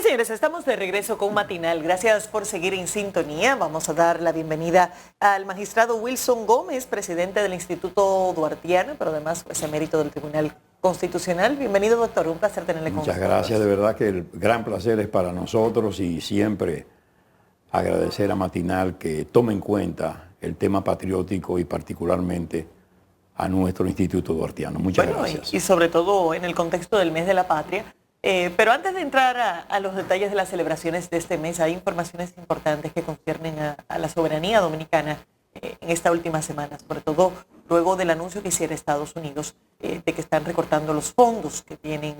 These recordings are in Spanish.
señores, estamos de regreso con Matinal. Gracias por seguir en sintonía. Vamos a dar la bienvenida al magistrado Wilson Gómez, presidente del Instituto Duartiano, pero además pues, emérito del Tribunal Constitucional. Bienvenido, doctor. Un placer tenerle con nosotros. Muchas gracias. De verdad que el gran placer es para nosotros y siempre agradecer a Matinal que tome en cuenta el tema patriótico y particularmente a nuestro Instituto Duartiano. Muchas gracias. Y sobre todo en el contexto del mes de la patria. Pero antes de entrar a los detalles de las celebraciones de este mes, hay informaciones importantes que conciernen a la soberanía dominicana en esta última semana, sobre todo luego del anuncio que hiciera Estados Unidos de que están recortando los fondos que tienen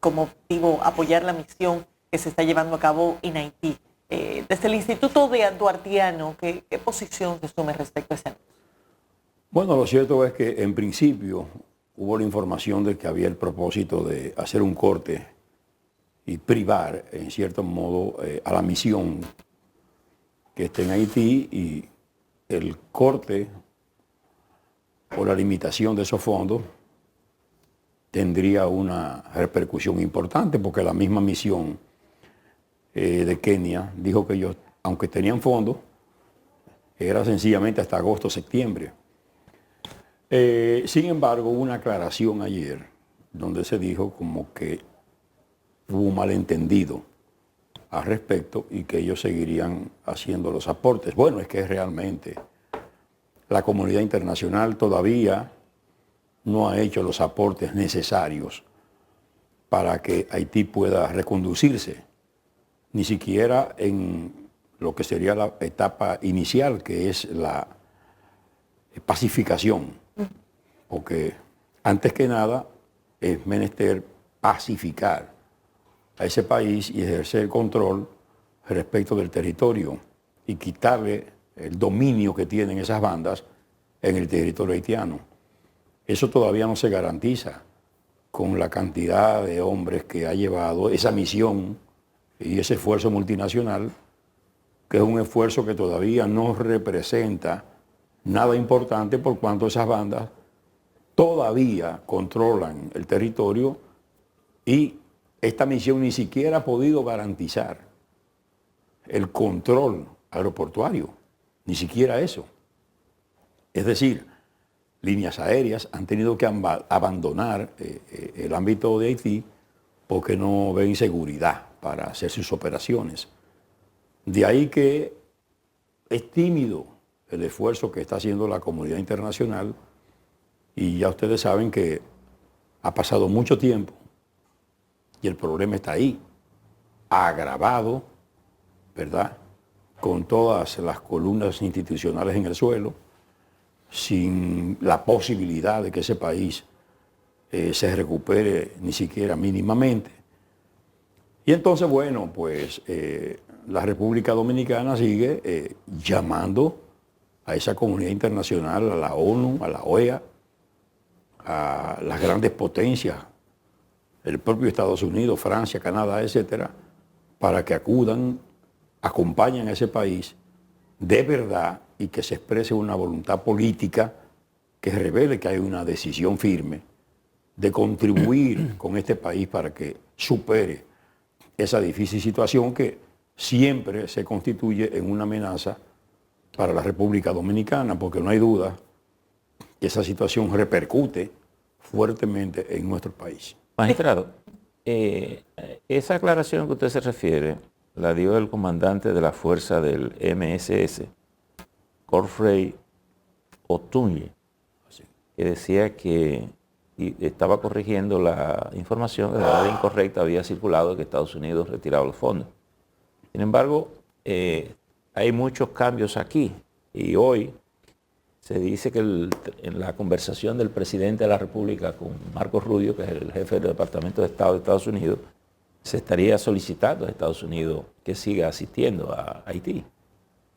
como objetivo apoyar la misión que se está llevando a cabo en Haití. Desde el Instituto de Duartiano, ¿qué posición se asume respecto a ese anuncio? Bueno, lo cierto es que en principio hubo la información de que había el propósito de hacer un corte y privar, en cierto modo, a la misión que está en Haití, y el corte o la limitación de esos fondos tendría una repercusión importante, porque la misma misión de Kenia dijo que ellos, aunque tenían fondos, era sencillamente hasta agosto o septiembre. Sin embargo, hubo una aclaración ayer donde se dijo como que hubo un malentendido al respecto y que ellos seguirían haciendo los aportes. Bueno, es que realmente la comunidad internacional todavía no ha hecho los aportes necesarios para que Haití pueda reconducirse, ni siquiera en lo que sería la etapa inicial, que es la pacificación. Porque antes que nada es menester pacificar a ese país y ejercer el control respecto del territorio y quitarle el dominio que tienen esas bandas en el territorio haitiano. Eso todavía no se garantiza con la cantidad de hombres que ha llevado esa misión y ese esfuerzo multinacional, que es un esfuerzo que todavía no representa nada importante por cuanto esas bandas todavía controlan el territorio y esta misión ni siquiera ha podido garantizar el control aeroportuario, ni siquiera eso. Es decir, líneas aéreas han tenido que abandonar el ámbito de Haití porque no ven seguridad para hacer sus operaciones. De ahí que es tímido el esfuerzo que está haciendo la comunidad internacional. Y ya ustedes saben que ha pasado mucho tiempo y el problema está ahí, agravado, ¿verdad?, con todas las columnas institucionales en el suelo, sin la posibilidad de que ese país se recupere ni siquiera mínimamente. Y entonces, bueno, pues la República Dominicana sigue llamando a esa comunidad internacional, a la ONU, a la OEA, a las grandes potencias, el propio Estados Unidos, Francia, Canadá, etcétera, para que acudan, acompañen a ese país de verdad y que se exprese una voluntad política que revele que hay una decisión firme de contribuir con este país para que supere esa difícil situación que siempre se constituye en una amenaza para la República Dominicana, porque no hay duda que esa situación repercute fuertemente en nuestro país. Magistrado, esa aclaración que usted se refiere la dio el comandante de la fuerza del MSS, Godfrey Otunye, que decía que estaba corrigiendo la información que de manera incorrecta había circulado de que Estados Unidos retiraba los fondos. Sin embargo, hay muchos cambios aquí y hoy se dice que en la conversación del presidente de la República con Marco Rubio, que es el jefe del Departamento de Estado de Estados Unidos, se estaría solicitando a Estados Unidos que siga asistiendo a Haití.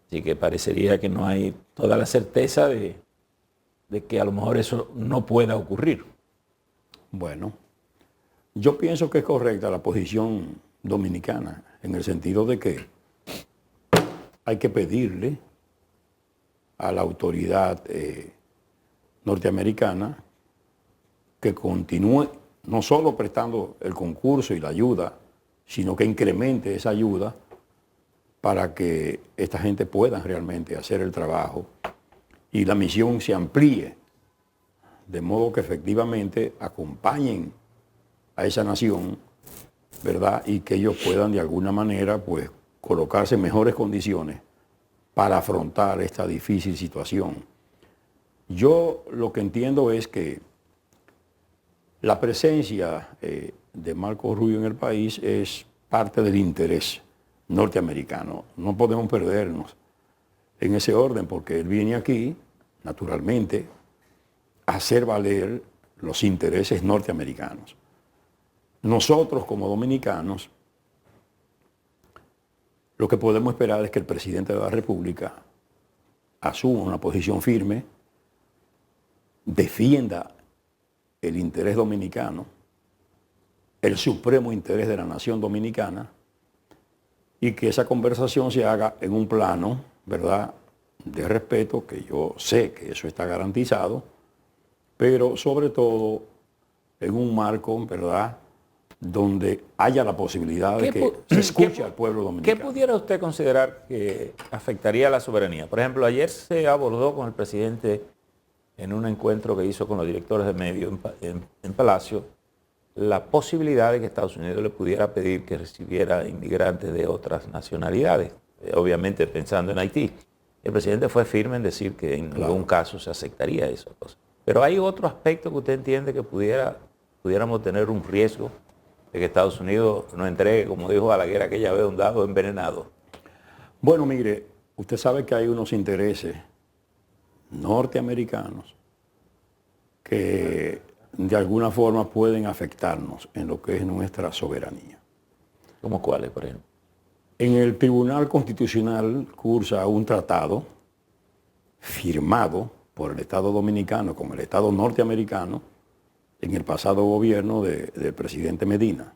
Así que parecería que no hay toda la certeza de que a lo mejor eso no pueda ocurrir. Bueno, yo pienso que es correcta la posición dominicana, en el sentido de que hay que pedirle a la autoridad norteamericana que continúe no solo prestando el concurso y la ayuda, sino que incremente esa ayuda para que esta gente pueda realmente hacer el trabajo y la misión se amplíe, de modo que efectivamente acompañen a esa nación, ¿verdad? Y que ellos puedan de alguna manera pues colocarse en mejores condiciones para afrontar esta difícil situación. Yo lo que entiendo es que la presencia de Marco Rubio en el país es parte del interés norteamericano. No podemos perdernos en ese orden porque él viene aquí, naturalmente, a hacer valer los intereses norteamericanos. Nosotros como dominicanos, lo que podemos esperar es que el presidente de la República asuma una posición firme, defienda el interés dominicano, el supremo interés de la nación dominicana, y que esa conversación se haga en un plano, ¿verdad?, de respeto, que yo sé que eso está garantizado, pero sobre todo en un marco, ¿verdad?, donde haya la posibilidad de que se escuche al pueblo dominicano. ¿Qué pudiera usted considerar que afectaría a la soberanía? Por ejemplo, ayer se abordó con el presidente en un encuentro que hizo con los directores de medios en Palacio la posibilidad de que Estados Unidos le pudiera pedir que recibiera inmigrantes de otras nacionalidades, obviamente pensando en Haití. El presidente fue firme en decir que en ningún caso se aceptaría eso. Pero hay otro aspecto que usted entiende que pudiéramos tener un riesgo de que Estados Unidos nos entregue, como dijo Balaguer aquella vez, un dado envenenado. Bueno, mire, usted sabe que hay unos intereses norteamericanos que de alguna forma pueden afectarnos en lo que es nuestra soberanía. ¿Cómo cuáles, por ejemplo? En el Tribunal Constitucional cursa un tratado firmado por el Estado Dominicano con el Estado norteamericano en el pasado gobierno del presidente Medina.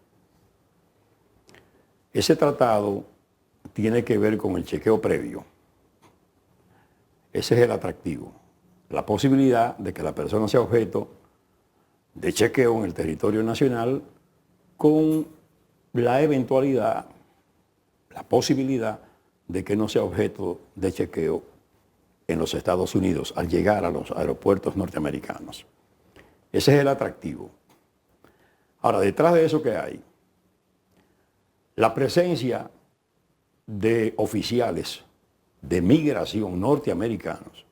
Ese tratado tiene que ver con el chequeo previo. Ese es el atractivo. La posibilidad de que la persona sea objeto de chequeo en el territorio nacional con la eventualidad, la posibilidad de que no sea objeto de chequeo en los Estados Unidos al llegar a los aeropuertos norteamericanos. Ese es el atractivo. Ahora, detrás de eso, ¿qué hay? La presencia de oficiales de migración norteamericanos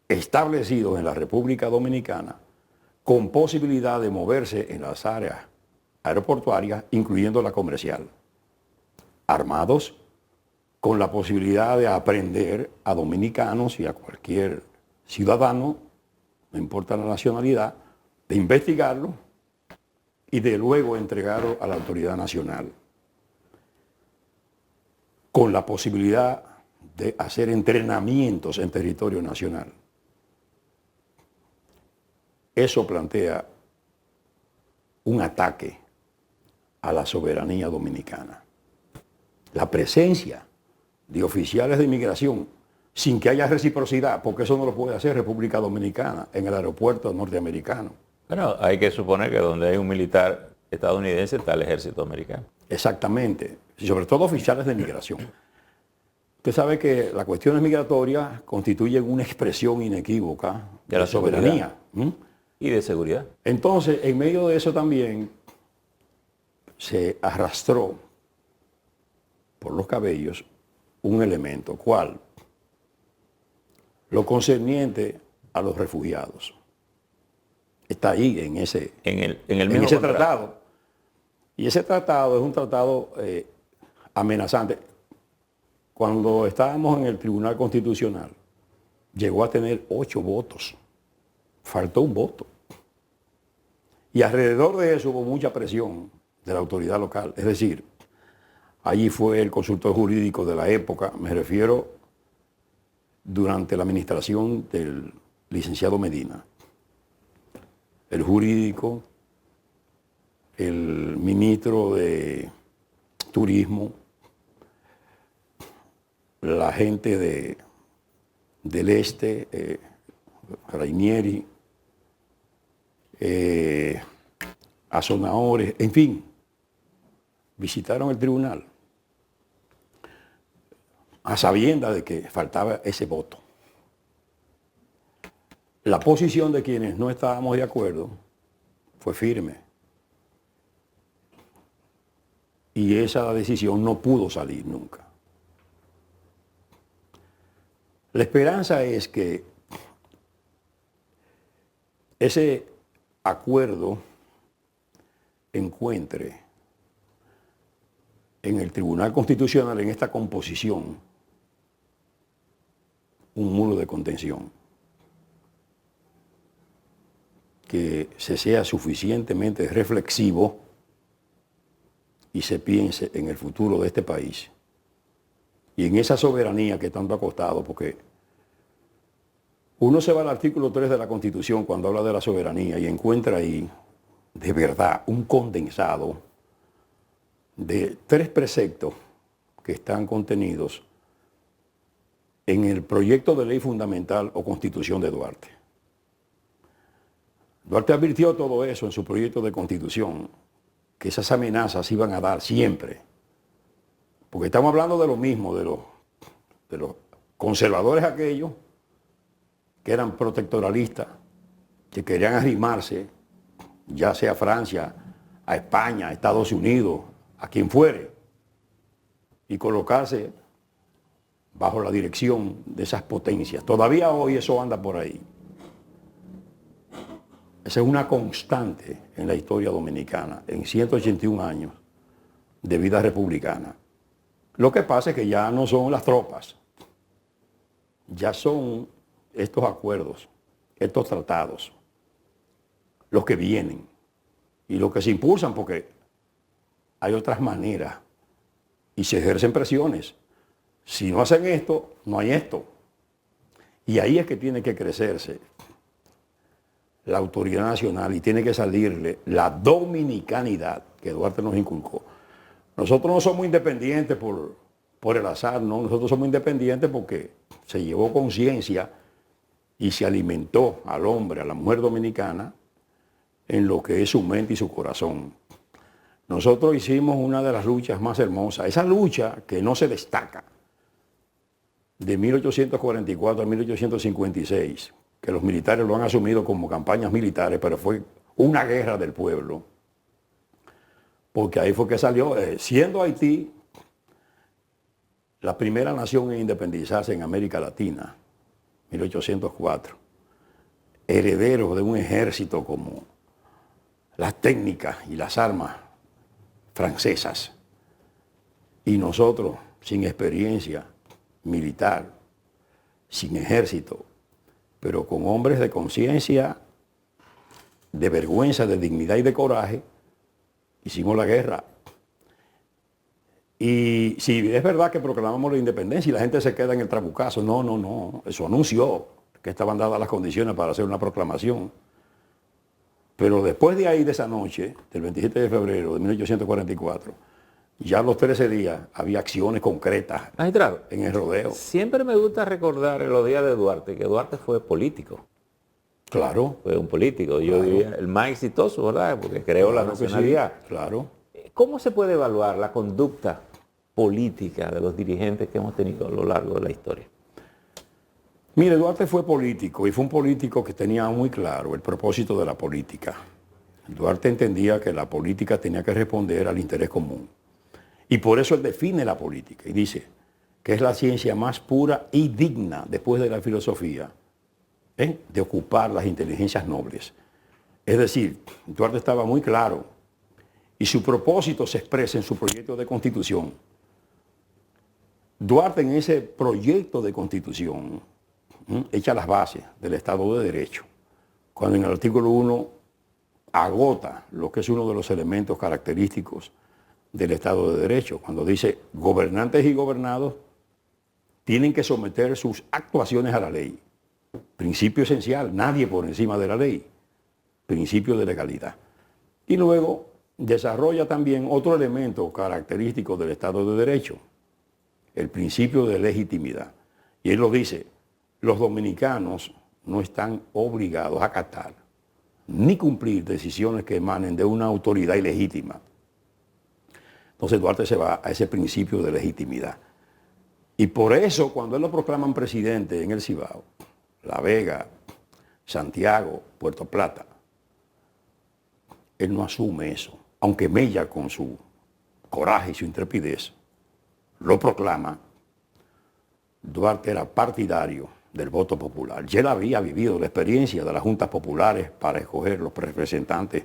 establecidos en la República Dominicana con posibilidad de moverse en las áreas aeroportuarias, incluyendo la comercial, armados, con la posibilidad de aprender a dominicanos y a cualquier ciudadano, no importa la nacionalidad, de investigarlo y de luego entregarlo a la autoridad nacional, con la posibilidad de hacer entrenamientos en territorio nacional. Eso plantea un ataque a la soberanía dominicana. La presencia de oficiales de inmigración sin que haya reciprocidad, porque eso no lo puede hacer República Dominicana en el aeropuerto norteamericano. Bueno, hay que suponer que donde hay un militar estadounidense está el ejército americano. Exactamente, y sobre todo oficiales de inmigración. Usted sabe que las cuestiones migratorias constituyen una expresión inequívoca de la soberanía. Y de seguridad. Entonces, en medio de eso también se arrastró por los cabellos un elemento, ¿cuál? Lo concerniente a los refugiados. Está ahí en ese mismo tratado. Y ese tratado es un tratado amenazante. Cuando estábamos en el Tribunal Constitucional, llegó a tener 8 votos. Faltó un voto. Y alrededor de eso hubo mucha presión de la autoridad local. Es decir, allí fue el consultor jurídico de la época, me refiero durante la administración del licenciado Medina. El jurídico, el ministro de Turismo, la gente del Este, Rainieri, Azonaores, en fin, visitaron el tribunal a sabiendas de que faltaba ese voto. La posición de quienes no estábamos de acuerdo fue firme. Y esa decisión no pudo salir nunca. La esperanza es que ese acuerdo encuentre en el Tribunal Constitucional, en esta composición, un muro de contención. Que se sea suficientemente reflexivo y se piense en el futuro de este país y en esa soberanía que tanto ha costado, porque uno se va al artículo 3 de la Constitución cuando habla de la soberanía y encuentra ahí, de verdad, un condensado de 3 preceptos que están contenidos en el proyecto de ley fundamental o constitución de Duarte. Duarte advirtió todo eso en su proyecto de constitución, que esas amenazas iban a dar siempre. Porque estamos hablando de lo mismo, de los conservadores aquellos que eran protectoralistas, que querían arrimarse, ya sea a Francia, a España, a Estados Unidos, a quien fuere, y colocarse bajo la dirección de esas potencias. Todavía hoy eso anda por ahí. Esa es una constante en la historia dominicana, en 181 años de vida republicana. Lo que pasa es que ya no son las tropas, ya son estos acuerdos, estos tratados, los que vienen y los que se impulsan, porque hay otras maneras y se ejercen presiones. Si no hacen esto, no hay esto. Y ahí es que tiene que crecerse la autoridad nacional y tiene que salirle la dominicanidad que Duarte nos inculcó. Nosotros no somos independientes por el azar, no, nosotros somos independientes porque se llevó conciencia y se alimentó al hombre, a la mujer dominicana, en lo que es su mente y su corazón. Nosotros hicimos una de las luchas más hermosas, esa lucha que no se destaca, de 1844 a 1856, que los militares lo han asumido como campañas militares, pero fue una guerra del pueblo, porque ahí fue que salió, siendo Haití la primera nación en independizarse en América Latina, 1804, herederos de un ejército como las técnicas y las armas francesas, y nosotros sin experiencia militar, sin ejército, pero con hombres de conciencia, de vergüenza, de dignidad y de coraje, hicimos la guerra. Y si es verdad que proclamamos la independencia y la gente se queda en el trabucazo, no, eso anunció que estaban dadas las condiciones para hacer una proclamación. Pero después de ahí, de esa noche, del 27 de febrero de 1844, ya a los 13 días había acciones concretas. Magistrado, en el rodeo. Siempre me gusta recordar en los días de Duarte, que Duarte fue político. Claro. Fue un político, yo Claro. diría el más exitoso, ¿verdad? Porque creó la Claro que sí, nacionalidad. claro. ¿Cómo se puede evaluar la conducta política de los dirigentes que hemos tenido a lo largo de la historia? Mire, Duarte fue político y fue un político que tenía muy claro el propósito de la política. Duarte entendía que la política tenía que responder al interés común. Y por eso él define la política y dice que es la ciencia más pura y digna, después de la filosofía, de ocupar las inteligencias nobles. Es decir, Duarte estaba muy claro y su propósito se expresa en su proyecto de constitución. Duarte en ese proyecto de constitución echa las bases del Estado de Derecho, cuando en el artículo 1 agota lo que es uno de los elementos característicos del Estado de Derecho, cuando dice gobernantes y gobernados tienen que someter sus actuaciones a la ley. Principio esencial, nadie por encima de la ley. Principio de legalidad. Y luego desarrolla también otro elemento característico del Estado de Derecho, el principio de legitimidad. Y él lo dice, los dominicanos no están obligados a acatar ni cumplir decisiones que emanen de una autoridad ilegítima. Entonces Duarte se va a ese principio de legitimidad. Y por eso, cuando él lo proclaman presidente en el Cibao, La Vega, Santiago, Puerto Plata, él no asume eso. Aunque Mella, con su coraje y su intrepidez, lo proclama, Duarte era partidario del voto popular. Ya él había vivido la experiencia de las juntas populares para escoger los representantes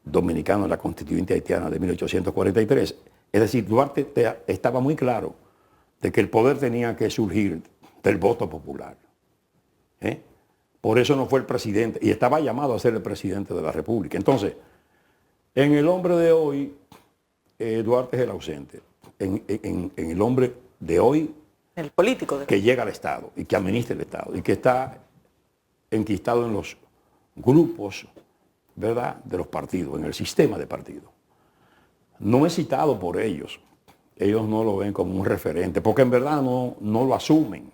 dominicanos en la Constituyente haitiana de 1843. Es decir, Duarte estaba muy claro de que el poder tenía que surgir del voto popular. Por eso no fue el presidente, y estaba llamado a ser el presidente de la República. Entonces, en el hombre de hoy, Duarte es el ausente. En el hombre de hoy, el político que llega al Estado y que administra el Estado y que está enquistado en los grupos, ¿verdad?, de los partidos, en el sistema de partidos. No es citado por ellos. Ellos no lo ven como un referente, porque en verdad no lo asumen.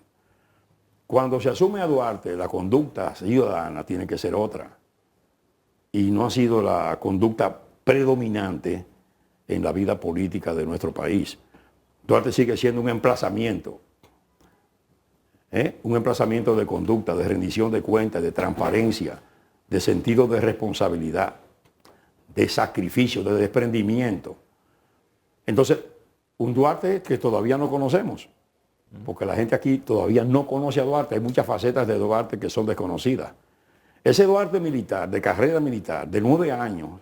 Cuando se asume a Duarte, la conducta ciudadana tiene que ser otra. Y no ha sido la conducta predominante en la vida política de nuestro país. Duarte sigue siendo un emplazamiento de conducta, de rendición de cuentas, de transparencia, de sentido de responsabilidad, de sacrificio, de desprendimiento. Entonces, un Duarte que todavía no conocemos, porque la gente aquí todavía no conoce a Duarte, hay muchas facetas de Duarte que son desconocidas. Ese Duarte militar, de carrera militar, de 9 años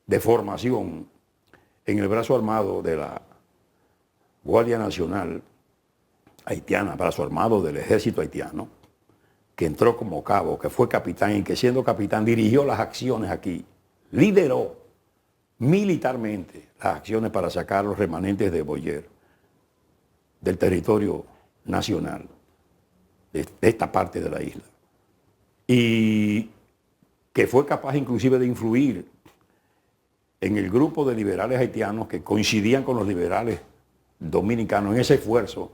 de formación en el brazo armado de la Guardia Nacional haitiana, brazo armado del ejército haitiano, que entró como cabo, que fue capitán y que siendo capitán dirigió las acciones aquí, lideró militarmente las acciones para sacar los remanentes de Boyer del territorio nacional, de esta parte de la isla, y que fue capaz inclusive de influir en el grupo de liberales haitianos que coincidían con los liberales dominicanos en ese esfuerzo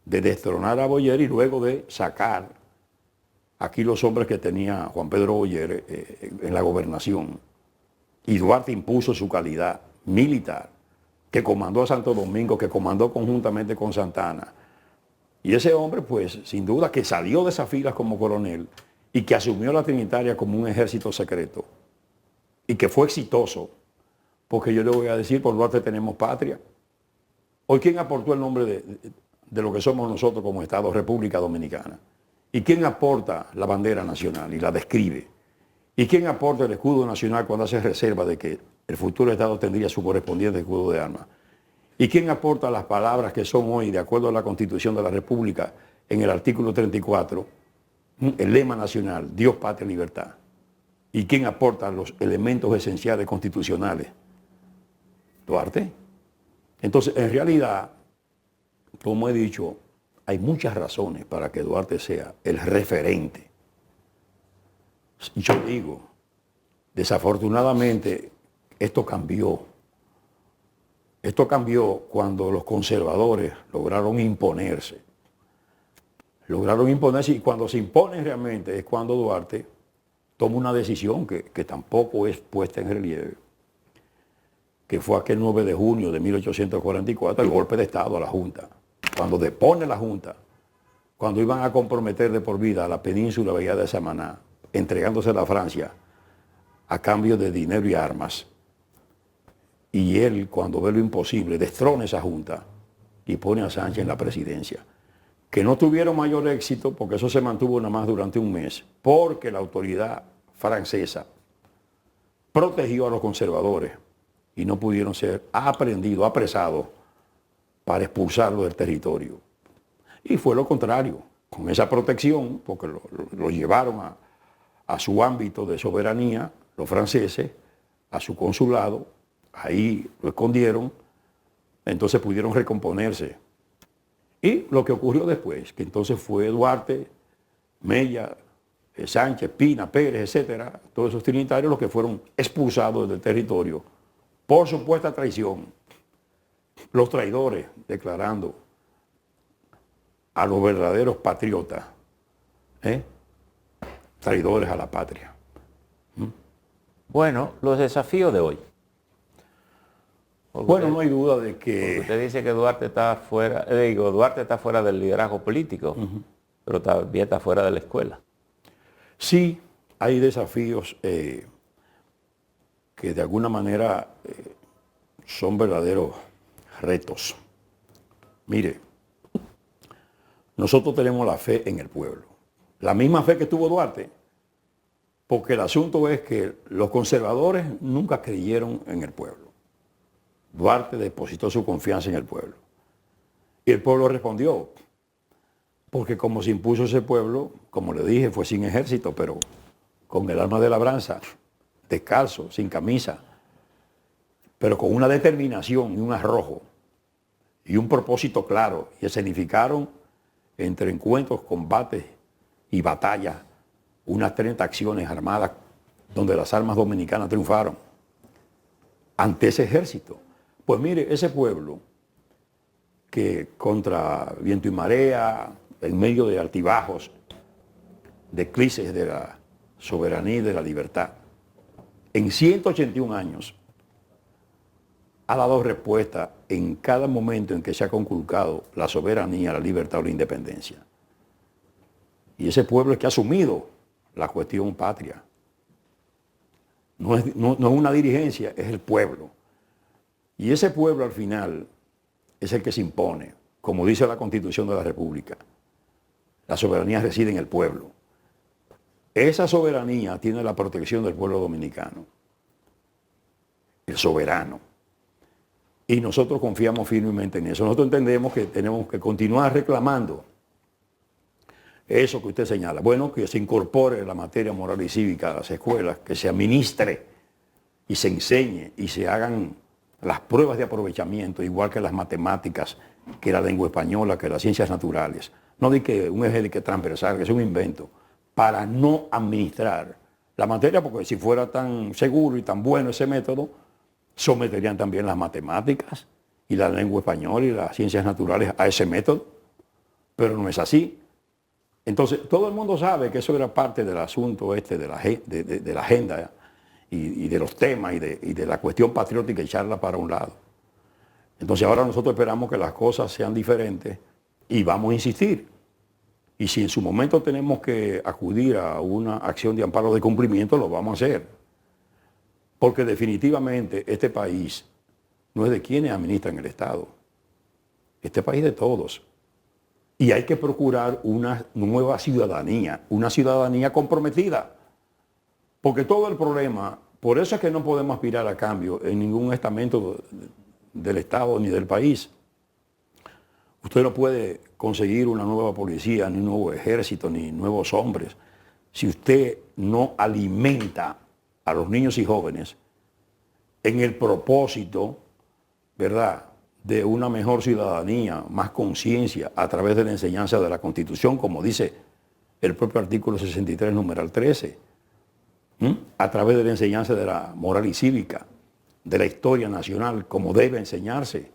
de destronar a Boyer y luego de sacar aquí los hombres que tenía Juan Pedro Boyer en la gobernación. Y Duarte impuso su calidad militar, que comandó a Santo Domingo, que comandó conjuntamente con Santana. Y ese hombre, pues, sin duda que salió de esas filas como coronel y que asumió la Trinitaria como un ejército secreto y que fue exitoso, porque yo le voy a decir, por Duarte tenemos patria. Hoy, ¿quién aportó el nombre de lo que somos nosotros como Estado, República Dominicana? ¿Y quién aporta la bandera nacional y la describe? ¿Y quién aporta el escudo nacional cuando hace reserva de que el futuro Estado tendría su correspondiente escudo de armas? ¿Y quién aporta las palabras que son hoy, de acuerdo a la Constitución de la República, en el artículo 34, el lema nacional, Dios, patria, libertad? ¿Y quién aporta los elementos esenciales constitucionales? Duarte. Entonces, en realidad, como he dicho, hay muchas razones para que Duarte sea el referente. Yo digo, desafortunadamente, esto cambió. Esto cambió cuando los conservadores lograron imponerse. Lograron imponerse, y cuando se imponen realmente es cuando Duarte toma una decisión que tampoco es puesta en relieve, que fue aquel 9 de junio de 1844, el golpe de Estado a la Junta. Cuando depone la Junta, cuando iban a comprometer de por vida a la península Bahía de Samaná, entregándosela a Francia a cambio de dinero y armas. Y él, cuando ve lo imposible, destrona esa Junta y pone a Sánchez en la presidencia. Que no tuvieron mayor éxito, porque eso se mantuvo nada más durante un mes, porque la autoridad francesa protegió a los conservadores y no pudieron ser aprehendidos, apresados, para expulsarlo del territorio. Y fue lo contrario, con esa protección, porque lo llevaron a su ámbito de soberanía, los franceses, a su consulado, ahí lo escondieron, entonces pudieron recomponerse. Y lo que ocurrió después, que entonces fue Duarte, Mella, Sánchez, Pina, Pérez, etcétera, todos esos trinitarios los que fueron expulsados del territorio por supuesta traición. Los traidores declarando a los verdaderos patriotas, traidores a la patria. Bueno, los desafíos de hoy. Bueno, no hay duda de que... Usted dice que Duarte está fuera, Duarte está fuera del liderazgo político, pero también está fuera de la escuela. Sí, hay desafíos que de alguna manera son verdaderos retos. Mire, nosotros tenemos la fe en el pueblo, la misma fe que tuvo Duarte, porque el asunto es que los conservadores nunca creyeron en el pueblo. Duarte depositó su confianza en el pueblo. Y el pueblo respondió, porque como se impuso ese pueblo, como le dije, fue sin ejército, pero con el arma de labranza, descalzo, sin camisa, pero con una determinación y un arrojo y un propósito claro, y escenificaron entre encuentros, combates y batallas unas 30 acciones armadas donde las armas dominicanas triunfaron ante ese ejército. Pues mire, ese pueblo que contra viento y marea, en medio de altibajos, de crisis de la soberanía y de la libertad, en 181 años ha dado respuesta en cada momento en que se ha conculcado la soberanía, la libertad o la independencia. Y ese pueblo es que ha asumido la cuestión patria. No es una dirigencia, es el pueblo. Y ese pueblo al final es el que se impone, como dice la Constitución de la República. La soberanía reside en el pueblo. Esa soberanía tiene la protección del pueblo dominicano, el soberano. Y nosotros confiamos firmemente en eso. Nosotros entendemos que tenemos que continuar reclamando eso que usted señala. Bueno, que se incorpore la materia moral y cívica a las escuelas, que se administre y se enseñe y se hagan las pruebas de aprovechamiento, igual que las matemáticas, que la lengua española, que las ciencias naturales. No de que un eje de que transversal, que es un invento, para no administrar la materia, porque si fuera tan seguro y tan bueno ese método, someterían también las matemáticas y la lengua española y las ciencias naturales a ese método, pero no es así. Entonces, todo el mundo sabe que eso era parte del asunto de la agenda y de los temas y de la cuestión patriótica, echarla para un lado. Entonces ahora nosotros esperamos que las cosas sean diferentes y vamos a insistir. Y si en su momento tenemos que acudir a una acción de amparo de cumplimiento, lo vamos a hacer. Porque definitivamente este país no es de quienes administran el Estado. Este país es de todos. Y hay que procurar una nueva ciudadanía, una ciudadanía comprometida. Porque todo el problema, por eso es que no podemos aspirar a cambio en ningún estamento del Estado ni del país. Usted no puede conseguir una nueva policía, ni un nuevo ejército, ni nuevos hombres, si usted no alimenta a los niños y jóvenes en el propósito, ¿verdad?, de una mejor ciudadanía, más conciencia a través de la enseñanza de la Constitución, como dice el propio artículo 63, numeral 13, a través de la enseñanza de la moral y cívica, de la historia nacional, como debe enseñarse,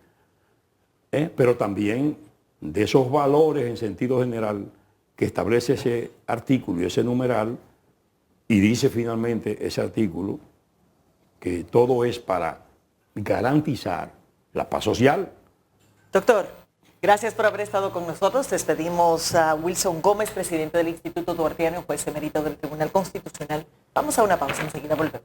pero también de esos valores en sentido general que establece ese artículo y ese numeral, y dice finalmente ese artículo que todo es para garantizar la paz social. Doctor, gracias por haber estado con nosotros. Despedimos a Wilson Gómez, presidente del Instituto Duartiano, juez emérito del Tribunal Constitucional. Vamos a una pausa, enseguida volvemos.